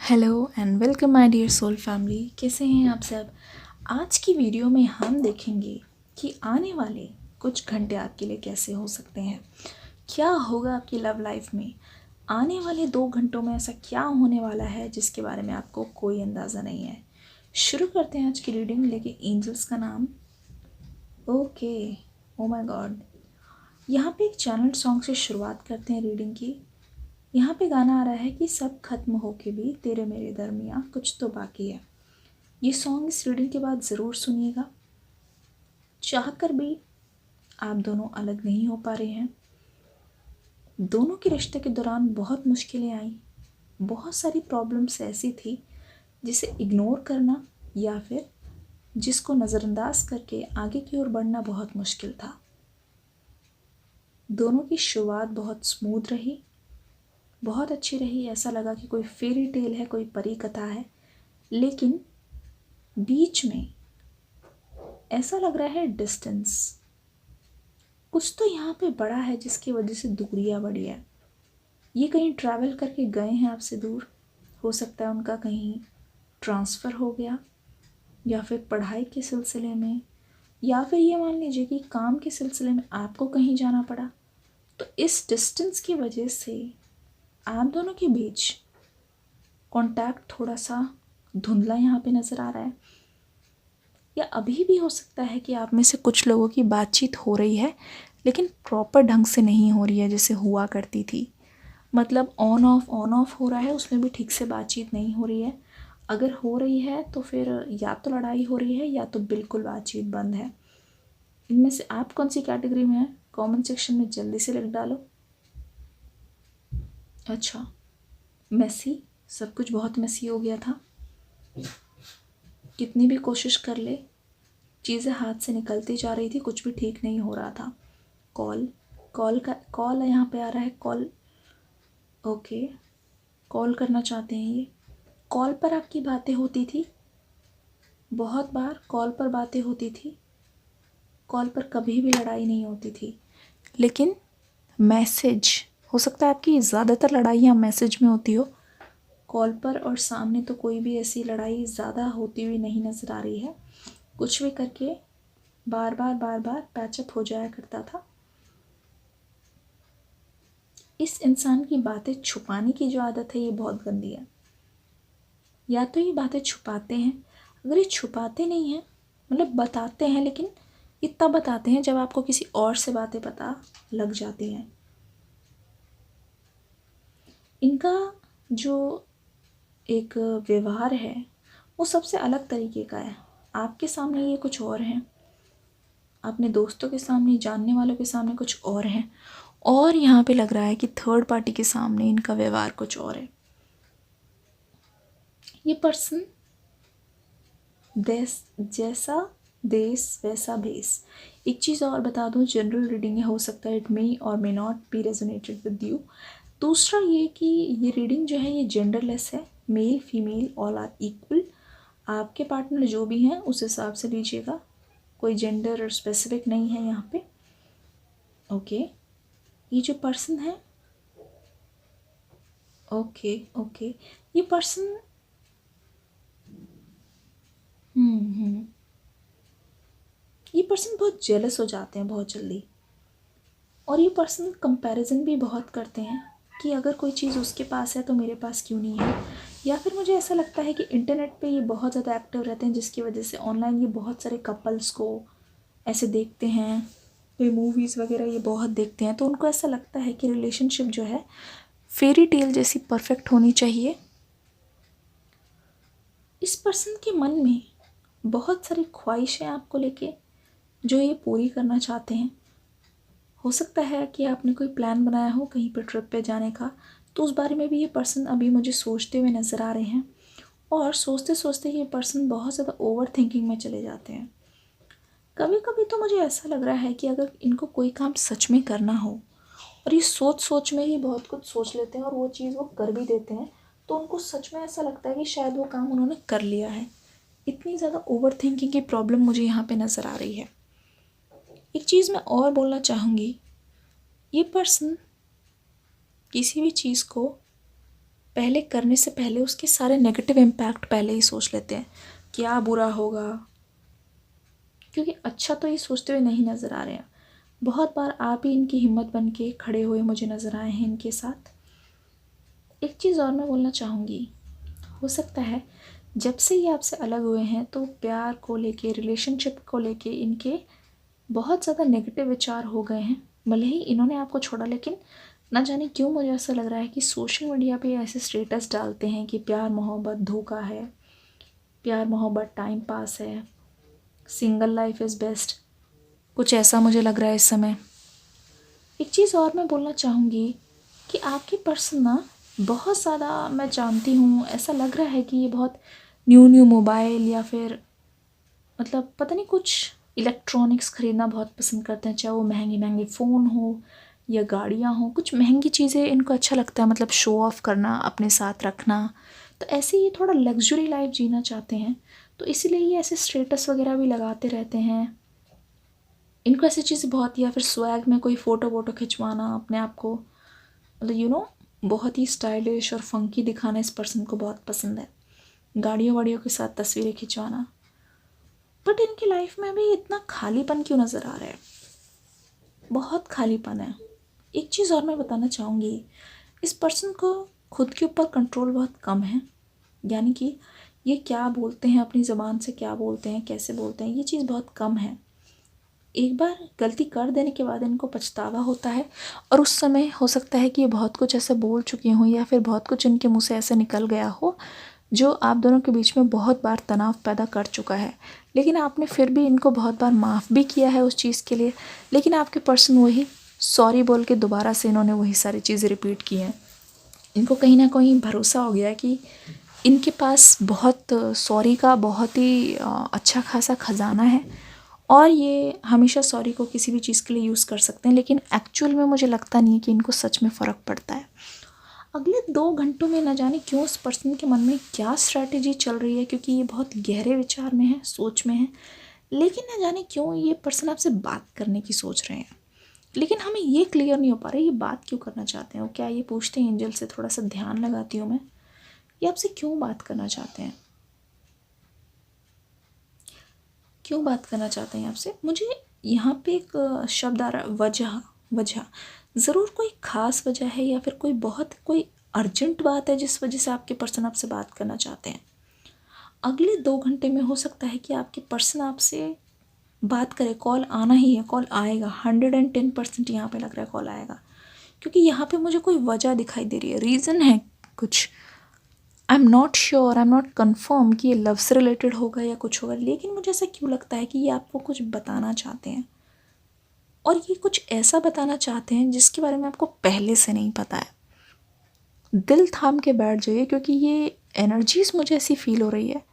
Hello and welcome my dear soul family. कैसे हैं आप सब। आज की वीडियो में हम देखेंगे कि आने वाले कुछ घंटे आपके लिए कैसे हो सकते हैं। क्या होगा आपकी लव लाइफ में आने वाले 2 घंटों में। ऐसा क्या होने वाला है जिसके बारे में आपको कोई अंदाज़ा नहीं है। शुरू करते हैं आज की रीडिंग लेके एंजल्स का नाम। Okay, oh my God. यहाँ पे एक चैनल सॉन्ग से शुरुआत करते हैं रीडिंग की। यहाँ पे गाना आ रहा है कि सब खत्म हो के भी तेरे मेरे दरमियाँ कुछ तो बाकी है। ये सॉन्ग इस रीडिंग के बाद ज़रूर सुनिएगा। चाहकर भी आप दोनों अलग नहीं हो पा रहे हैं। दोनों के रिश्ते के दौरान बहुत मुश्किलें आई। बहुत सारी प्रॉब्लम्स ऐसी थी जिसे इग्नोर करना या फिर जिसको नज़रअंदाज करके आगे की ओर बढ़ना बहुत मुश्किल था। दोनों की शुरुआत बहुत स्मूथ रही, बहुत अच्छी रही। ऐसा लगा कि कोई फेरी टेल है, कोई परी कथा है। लेकिन बीच में ऐसा लग रहा है डिस्टेंस कुछ तो यहाँ पे बड़ा है जिसकी वजह से दूरियाँ बढ़ी है। ये कहीं ट्रैवल करके गए हैं आपसे दूर। हो सकता है उनका कहीं ट्रांसफ़र हो गया या फिर पढ़ाई के सिलसिले में, या फिर ये मान लीजिए कि काम के सिलसिले में आपको कहीं जाना पड़ा। तो इस डिस्टेंस की वजह से आप दोनों के बीच कांटेक्ट थोड़ा सा धुंधला यहाँ पे नज़र आ रहा है। या अभी भी हो सकता है कि आप में से कुछ लोगों की बातचीत हो रही है लेकिन प्रॉपर ढंग से नहीं हो रही है जैसे हुआ करती थी। मतलब ऑन ऑफ हो रहा है, उसमें भी ठीक से बातचीत नहीं हो रही है। अगर हो रही है तो फिर या तो लड़ाई हो रही है या तो बिल्कुल बातचीत बंद है। इनमें से आप कौन सी कैटेगरी में हैं कमेंट सेक्शन में जल्दी से लिख डालो। अच्छा, मेसी, सब कुछ बहुत मेसी हो गया था। कितनी भी कोशिश कर ले चीज़ें हाथ से निकलती जा रही थी, कुछ भी ठीक नहीं हो रहा था। कॉल यहाँ पे आ रहा है। कॉल, ओके, कॉल करना चाहते हैं ये। कॉल पर आपकी बातें होती थी, बहुत बार कॉल पर बातें होती थी। कॉल पर कभी भी लड़ाई नहीं होती थी, लेकिन मैसेज, हो सकता है आपकी ज़्यादातर लड़ाइयाँ मैसेज में होती हो। कॉल पर और सामने तो कोई भी ऐसी लड़ाई ज़्यादा होती हुई नहीं नज़र आ रही है। कुछ भी करके बार बार पैचअप हो जाया करता था। इस इंसान की बातें छुपाने की जो आदत है ये बहुत गंदी है। या तो ये बातें छुपाते हैं, अगर ये छुपाते नहीं हैं मतलब बताते हैं, लेकिन इतना बताते हैं जब आपको किसी और से बातें पता लग जाती हैं। इनका जो एक व्यवहार है वो सबसे अलग तरीके का है। आपके सामने ये कुछ और हैं, अपने दोस्तों के सामने, जानने वालों के सामने कुछ और हैं, और यहाँ पे लग रहा है कि थर्ड पार्टी के सामने इनका व्यवहार कुछ और है। ये पर्सन देश जैसा देश वैसा भेस। एक चीज़ और बता दूं, जनरल रीडिंग है, हो सकता है इट मे और may not be resonated with you. दूसरा ये कि ये रीडिंग जो है ये जेंडरलेस है, male female all are equal. आपके पार्टनर जो भी हैं उस हिसाब से लीजिएगा, कोई जेंडर स्पेसिफिक नहीं है यहाँ पे। ओके, ये जो पर्सन है, ओके ओके, ये पर्सन ये पर्सन बहुत जेलस हो जाते हैं बहुत जल्दी। और ये पर्सन कंपैरिजन भी बहुत करते हैं कि अगर कोई चीज़ उसके पास है तो मेरे पास क्यों नहीं है। या फिर मुझे ऐसा लगता है कि इंटरनेट पे ये बहुत ज़्यादा एक्टिव रहते हैं, जिसकी वजह से ऑनलाइन ये बहुत सारे कपल्स को ऐसे देखते हैं, कोई मूवीज़ वगैरह ये बहुत देखते हैं, तो उनको ऐसा लगता है कि रिलेशनशिप जो है फेरी टेल जैसी परफेक्ट होनी चाहिए। इस पर्सन के मन में बहुत सारी ख्वाहिशें आपको लेके जो ये पूरी करना चाहते हैं। हो सकता है कि आपने कोई प्लान बनाया हो कहीं पर ट्रिप पे जाने का, तो उस बारे में भी ये पर्सन अभी मुझे सोचते हुए नज़र आ रहे हैं। और सोचते सोचते ये पर्सन बहुत ज़्यादा ओवर थिंकिंग में चले जाते हैं। कभी कभी तो मुझे ऐसा लग रहा है कि अगर इनको कोई काम सच में करना हो और ये सोच सोच में ही बहुत कुछ सोच लेते हैं और वो चीज़ वो कर भी देते हैं, तो उनको सच में ऐसा लगता है कि शायद वो काम उन्होंने कर लिया है। इतनी ज़्यादा ओवर थिंकिंग की प्रॉब्लम मुझे यहाँ पे नज़र आ रही है। एक चीज़ मैं और बोलना चाहूँगी, ये पर्सन किसी भी चीज़ को पहले करने से पहले उसके सारे नेगेटिव इम्पैक्ट पहले ही सोच लेते हैं, क्या बुरा होगा, क्योंकि अच्छा तो ये सोचते हुए नहीं नज़र आ रहे हैं। बहुत बार आप ही इनकी हिम्मत बन के खड़े हुए मुझे नज़र आए हैं इनके साथ। एक चीज़ और मैं बोलना चाहूँगी, हो सकता है जब से ये आपसे अलग हुए हैं तो प्यार को लेके, रिलेशनशिप को लेके इनके बहुत ज़्यादा नेगेटिव विचार हो गए हैं। भले ही इन्होंने आपको छोड़ा, लेकिन ना जाने क्यों मुझे ऐसा लग रहा है कि सोशल मीडिया पे ऐसे स्टेटस डालते हैं कि प्यार मोहब्बत धोखा है, प्यार मोहब्बत टाइम पास है, सिंगल लाइफ इज़ बेस्ट, कुछ ऐसा मुझे लग रहा है इस समय। एक चीज़ और मैं बोलना चाहूँगी कि आपकी पर्सन ना बहुत ज़्यादा, मैं जानती हूँ, ऐसा लग रहा है कि ये बहुत न्यू न्यू मोबाइल या फिर मतलब पता नहीं कुछ इलेक्ट्रॉनिक्स ख़रीदना बहुत पसंद करते हैं, चाहे वो महंगे महंगे फ़ोन हो या गाड़ियाँ हो, कुछ महंगी चीज़ें इनको अच्छा लगता है, मतलब शो ऑफ़ करना, अपने साथ रखना। तो ऐसे ये थोड़ा लग्जरी लाइफ जीना चाहते हैं, तो इसीलिए ये ऐसे स्टेटस वगैरह भी लगाते रहते हैं। इनको ऐसी चीज़ें बहुत, या फिर स्वैग में कोई फ़ोटो वोटो खिंचवाना अपने आप को, मतलब बहुत ही स्टाइलिश और फंकी दिखाना इस पर्सन को बहुत पसंद है, गाड़ियों वाड़ियों के साथ तस्वीरें खिंचवाना। बट इनकी लाइफ में भी इतना खालीपन क्यों नज़र आ रहा है, बहुत खालीपन है। एक चीज़ और मैं बताना चाहूँगी, इस पर्सन को खुद के ऊपर कंट्रोल बहुत कम है, यानी कि ये क्या बोलते हैं, अपनी ज़बान से क्या बोलते हैं, कैसे बोलते हैं, ये चीज़ बहुत कम है। एक बार गलती कर देने के बाद इनको पछतावा होता है, और उस समय हो सकता है कि ये बहुत कुछ ऐसा बोल चुकी हों या फिर बहुत कुछ इनके मुंह से ऐसा निकल गया हो जो आप दोनों के बीच में बहुत बार तनाव पैदा कर चुका है, लेकिन आपने फिर भी इनको बहुत बार माफ़ भी किया है उस चीज़ के लिए, लेकिन आपके पर्सन वही सॉरी बोल के दोबारा से इन्होंने वही सारी चीज़ें रिपीट की हैं। इनको कहीं ना कहीं भरोसा हो गया है कि इनके पास बहुत सॉरी का बहुत ही अच्छा खासा ख़जाना है, और ये हमेशा सॉरी को किसी भी चीज़ के लिए यूज़ कर सकते हैं, लेकिन एक्चुअल में मुझे लगता नहीं है कि इनको सच में फ़र्क पड़ता है। अगले 2 घंटों में न जाने क्यों उस पर्सन के मन में क्या स्ट्रैटेजी चल रही है, क्योंकि ये बहुत गहरे विचार में है, सोच में है, लेकिन न जाने क्यों ये पर्सन आपसे बात करने की सोच रहे हैं, लेकिन हमें ये क्लियर नहीं हो पा रहा है ये बात क्यों करना चाहते हैं। क्या ये पूछते हैं एंजल से, थोड़ा सा ध्यान लगाती हूँ मैं, ये आपसे क्यों बात करना चाहते हैं, क्यों बात करना चाहते हैं आपसे। मुझे यहाँ पे एक शब्द आ रहा है, वजह। वजह ज़रूर कोई ख़ास वजह है, या फिर कोई अर्जेंट बात है जिस वजह से आपके पर्सन आपसे बात करना चाहते हैं। अगले 2 घंटे में हो सकता है कि आपके पर्सन आपसे बात करे, कॉल आना ही है, कॉल आएगा, 110% यहाँ पे लग रहा है कॉल आएगा, क्योंकि यहाँ पे मुझे कोई वजह दिखाई दे रही है, रीज़न है कुछ। I am not sure, I am not confirm कि ये लव से रिलेटेड होगा या कुछ होगा, लेकिन मुझे ऐसा क्यों लगता है कि ये आपको कुछ बताना चाहते हैं, और ये कुछ ऐसा बताना चाहते हैं जिसके बारे में आपको पहले से नहीं पता है। दिल थाम के बैठ जाइए, क्योंकि ये एनर्जीज मुझे ऐसी फील हो रही है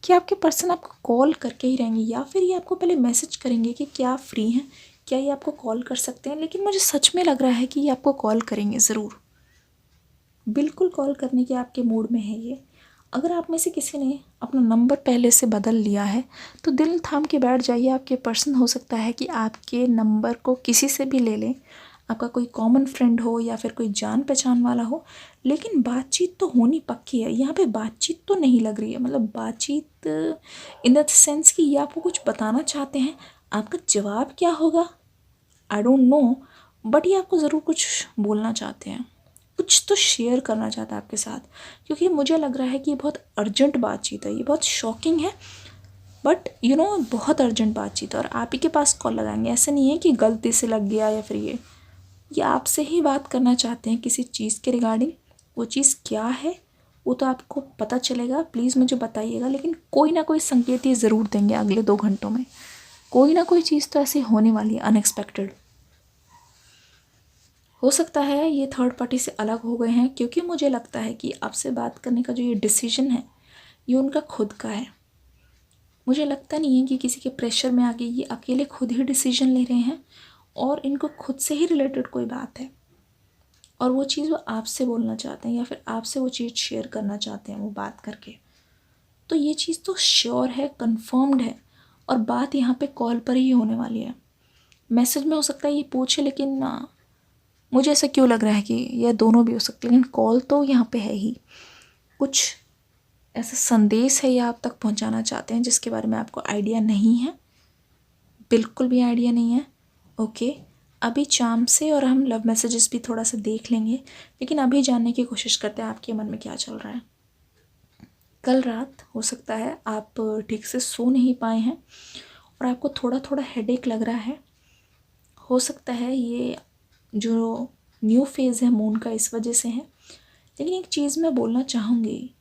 कि आपके पर्सन आपको कॉल करके ही रहेंगे, या फिर ये आपको पहले मैसेज करेंगे कि क्या आप फ्री हैं, क्या ये आपको कॉल कर सकते हैं। लेकिन मुझे सच में लग रहा है कि ये आपको कॉल करेंगे ज़रूर, बिल्कुल कॉल करने के आपके मूड में है ये। अगर आप में से किसी ने अपना नंबर पहले से बदल लिया है तो दिल थाम के बैठ जाइए, आपके पर्सन हो सकता है कि आपके नंबर को किसी से भी ले लें, आपका कोई कॉमन फ्रेंड हो या फिर कोई जान पहचान वाला हो, लेकिन बातचीत तो होनी पक्की है। यहाँ पे बातचीत तो नहीं लग रही है, मतलब बातचीत इन द सेंस कि ये आपको कुछ बताना चाहते हैं। आपका जवाब क्या होगा आई डोंट नो, बट ये आपको ज़रूर कुछ बोलना चाहते हैं, कुछ तो शेयर करना चाहता है आपके साथ, क्योंकि मुझे लग रहा है कि ये बहुत अर्जेंट बातचीत है, ये बहुत शॉकिंग है, बट बहुत अर्जेंट बातचीत है, और आप ही के पास कॉल लगाएंगे। ऐसा नहीं है कि गलती से लग गया या फिर ये आपसे ही बात करना चाहते हैं किसी चीज़ के रिगार्डिंग। वो चीज़ क्या है वो तो आपको पता चलेगा, प्लीज़ मुझे बताइएगा, लेकिन कोई ना कोई संकेत ये ज़रूर देंगे अगले 2 घंटों में, कोई ना कोई चीज़ तो ऐसी होने वाली है अनएक्सपेक्टेड। हो सकता है ये थर्ड पार्टी से अलग हो गए हैं, क्योंकि मुझे लगता है कि आपसे बात करने का जो ये डिसीजन है ये उनका खुद का है। मुझे लगता नहीं है कि किसी के प्रेशर में आके ये अकेले खुद ही डिसीजन ले रहे हैं, और इनको खुद से ही रिलेटेड कोई बात है, और वो चीज़ वो आपसे बोलना चाहते हैं या फिर आपसे वो चीज़ शेयर करना चाहते हैं वो बात करके। तो ये चीज़ तो श्योर है, कंफर्म्ड है, और बात यहाँ पे कॉल पर ही होने वाली है। मैसेज में हो सकता है ये पूछे, लेकिन मुझे ऐसा क्यों लग रहा है कि यह दोनों भी हो सकते हैं, लेकिन कॉल तो यहाँ पे है ही। कुछ ऐसा संदेश है या आप तक पहुँचाना चाहते हैं जिसके बारे में आपको आइडिया नहीं है, बिल्कुल भी आइडिया नहीं है। ओके, अभी चाम से और हम लव मैसेजेस भी थोड़ा सा देख लेंगे, लेकिन अभी जानने की कोशिश करते हैं आपके मन में क्या चल रहा है। कल रात हो सकता है आप ठीक से सो नहीं पाए हैं और आपको थोड़ा थोड़ा हेडेक लग रहा है। हो सकता है ये जो न्यू फेज़ है मून का इस वजह से है। लेकिन एक चीज़ मैं बोलना चाहूँगी,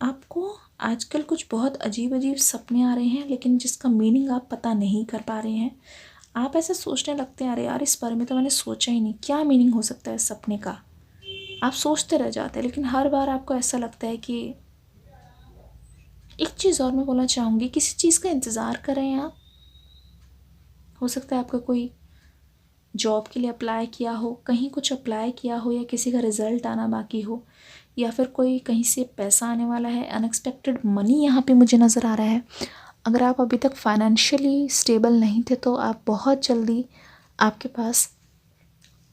आपको आजकल कुछ बहुत अजीब अजीब सपने आ रहे हैं, लेकिन जिसका मीनिंग आप पता नहीं कर पा रहे हैं। आप ऐसा सोचने लगते हैं, अरे यार इस बारे में तो मैंने सोचा ही नहीं, क्या मीनिंग हो सकता है सपने का। आप सोचते रह जाते हैं, लेकिन हर बार आपको ऐसा लगता है कि एक चीज़ और मैं बोलना चाहूँगी, किसी चीज़ का इंतज़ार कर रहे हैं आप। हो सकता है आपका कोई जॉब के लिए अप्लाई किया हो, कहीं कुछ अप्लाई किया हो, या किसी का रिज़ल्ट आना बाकी हो, या फिर कोई कहीं से पैसा आने वाला है, अनएक्सपेक्टेड मनी यहाँ पे मुझे नज़र आ रहा है। अगर आप अभी तक फाइनेंशियली स्टेबल नहीं थे तो आप बहुत जल्दी, आपके पास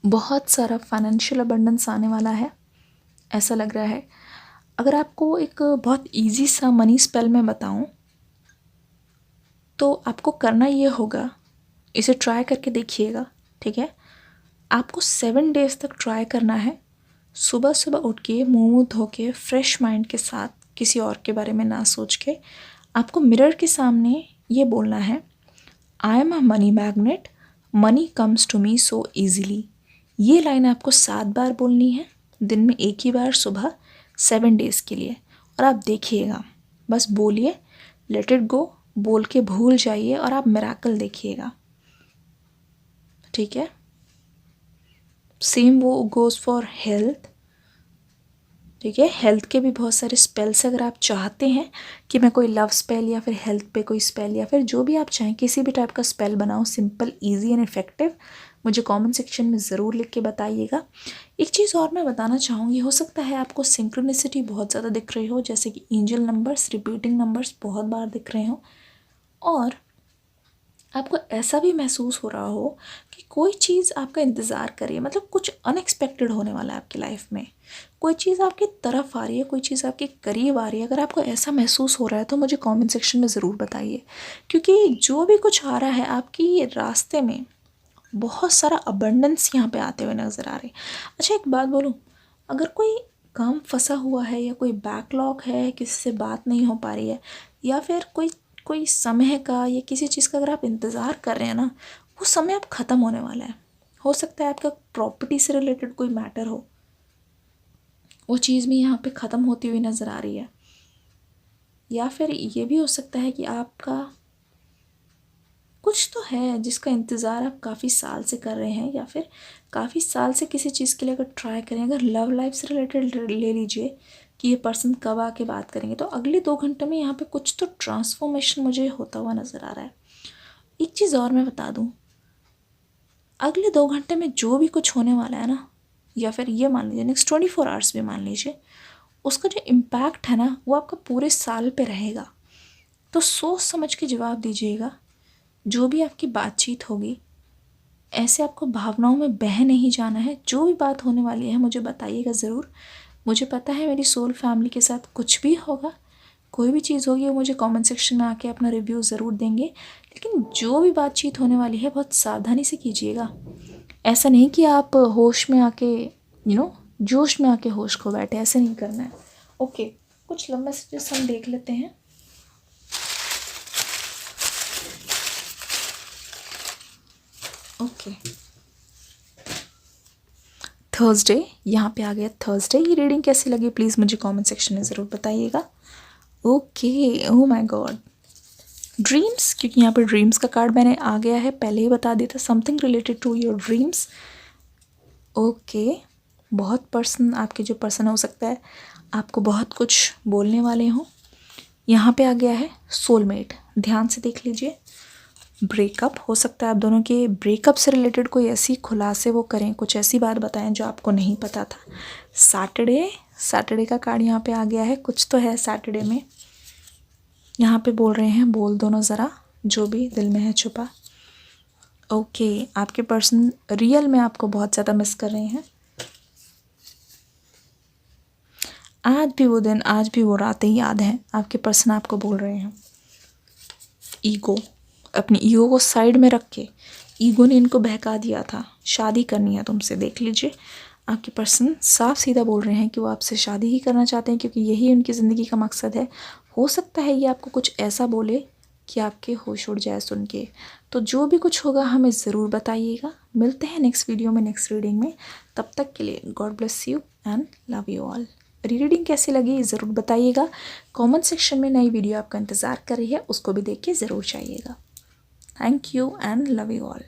बहुत सारा फाइनेंशियल अबंडेंस आने वाला है, ऐसा लग रहा है। अगर आपको एक बहुत इजी सा मनी स्पेल में बताऊं तो आपको करना ये होगा, इसे ट्राई करके देखिएगा, ठीक है। आपको 7 डेज़ तक ट्राई करना है। सुबह सुबह उठ के मुँह मुँह धो के फ्रेश माइंड के साथ, किसी और के बारे में ना सोच के, आपको मिरर के सामने ये बोलना है, I am a money magnet, money comes to me so easily. ये लाइन आपको 7 बार बोलनी है, दिन में एक ही बार सुबह, 7 डेज़ के लिए। और आप देखिएगा, बस बोलिए, लेट इट गो, बोल के भूल जाइए और आप मिराकल देखिएगा, ठीक है। सेम वो गोज़ फॉर हेल्थ, ठीक है। हेल्थ के भी बहुत सारे स्पेल्स, अगर आप चाहते हैं कि मैं कोई लव स्पेल या फिर हेल्थ पे कोई स्पेल या फिर जो भी आप चाहें किसी भी टाइप का स्पेल बनाओ, सिंपल इजी एंड इफेक्टिव, मुझे कमेंट सेक्शन में ज़रूर लिख के बताइएगा। एक चीज़ और मैं बताना चाहूँगी, हो सकता है आपको सिंक्रोनिसिटी बहुत ज़्यादा दिख रही हो, जैसे कि एंजल नंबर्स, रिपीटिंग नंबर्स बहुत बार दिख रहे हो, और आपको ऐसा भी महसूस हो रहा हो कि कोई चीज़ आपका इंतज़ार कर रही है, मतलब कुछ अनएक्सपेक्टेड होने वाला है आपकी लाइफ में, कोई चीज़ आपकी तरफ आ रही है, कोई चीज़ आपके करीब आ रही है। अगर आपको ऐसा महसूस हो रहा है तो मुझे कमेंट सेक्शन में ज़रूर बताइए, क्योंकि जो भी कुछ आ रहा है आपकी रास्ते में, बहुत सारा अबंडेंस यहाँ पे आते हुए नज़र आ रहे हैं। अच्छा एक बात बोलूँ, अगर कोई काम फंसा हुआ है या कोई बैकलॉग है, किसी से बात नहीं हो पा रही है, या फिर कोई कोई समय का या किसी चीज़ का अगर आप इंतज़ार कर रहे हैं ना, वो समय अब ख़त्म होने वाला है। हो सकता है आपका प्रॉपर्टी से रिलेटेड कोई मैटर हो, वो चीज़ भी यहाँ पे ख़त्म होती हुई नज़र आ रही है। या फिर ये भी हो सकता है कि आपका कुछ तो है जिसका इंतज़ार आप काफ़ी साल से कर रहे हैं, या फिर काफ़ी साल से किसी चीज़ के लिए अगर ट्राई करें, अगर लव लाइफ से रिलेटेड ले लीजिए कि ये पर्सन कब आके बात करेंगे, तो अगले 2 घंटे में यहाँ पे कुछ तो ट्रांसफॉर्मेशन मुझे होता हुआ नज़र आ रहा है। एक चीज़ और मैं बता दूँ, अगले 2 घंटे में जो भी कुछ होने वाला है ना, या फिर ये मान लीजिए नेक्स्ट 24 आवर्स भी मान लीजिए, उसका जो इम्पैक्ट है ना वो आपका पूरे साल पे रहेगा। तो सोच समझ के जवाब दीजिएगा। जो भी आपकी बातचीत होगी, ऐसे आपको भावनाओं में बह नहीं जाना है। जो भी बात होने वाली है मुझे बताइएगा ज़रूर। मुझे पता है मेरी सोल फैमिली के साथ कुछ भी होगा, कोई भी चीज़ होगी, वो मुझे कमेंट सेक्शन में आके अपना रिव्यू ज़रूर देंगे। लेकिन जो भी बातचीत होने वाली है बहुत सावधानी से कीजिएगा। ऐसा नहीं कि आप होश में आके जोश में आके होश खो बैठे, ऐसे नहीं करना है। ओके, कुछ लंबा मैसेजेस हम देख लेते हैं। ओके, थर्सडे यहाँ पे आ गया। थर्सडे, ये रीडिंग कैसी लगी प्लीज़ मुझे कमेंट सेक्शन में ज़रूर बताइएगा। Okay, oh my God, dreams, क्योंकि यहाँ पे ड्रीम्स का कार्ड मैंने आ गया है, पहले ही बता दिया था, something related to your dreams. Okay, बहुत पर्सन, आपके जो पर्सन हो सकता है आपको बहुत कुछ बोलने वाले हों। यहाँ पे आ गया है सोलमेट, ध्यान से देख लीजिए। ब्रेकअप, हो सकता है आप दोनों के ब्रेकअप से रिलेटेड कोई ऐसी खुलासे वो करें, कुछ ऐसी बात बताएं जो आपको नहीं पता था। सैटरडे का कार्ड यहाँ पे आ गया है, कुछ तो है सैटरडे में। यहाँ पे बोल रहे हैं, बोल दो ना ज़रा जो भी दिल में है छुपा। ओके, आपके पर्सन रियल में आपको बहुत ज़्यादा मिस कर रहे हैं। आज भी वो दिन, आज भी वो रातें याद हैं। आपके पर्सन आपको बोल रहे हैं ईगो, अपनी ईगो को साइड में रख के, ईगो ने इनको बहका दिया था, शादी करनी है तुमसे। देख लीजिए, आपके पर्सन साफ सीधा बोल रहे हैं कि वो आपसे शादी ही करना चाहते हैं, क्योंकि यही उनकी ज़िंदगी का मकसद है। हो सकता है ये आपको कुछ ऐसा बोले कि आपके होश उड़ जाए सुन के। तो जो भी कुछ होगा हमें ज़रूर बताइएगा। मिलते हैं नेक्स्ट वीडियो में, नेक्स्ट रीडिंग में। तब तक के लिए God bless you and love you all. Reading कैसी लगी ज़रूर बताइएगा। कमेंट सेक्शन में नई वीडियो आपका इंतज़ार कर रही है, उसको भी देख के ज़रूर जाइएगा। Thank you and love you all.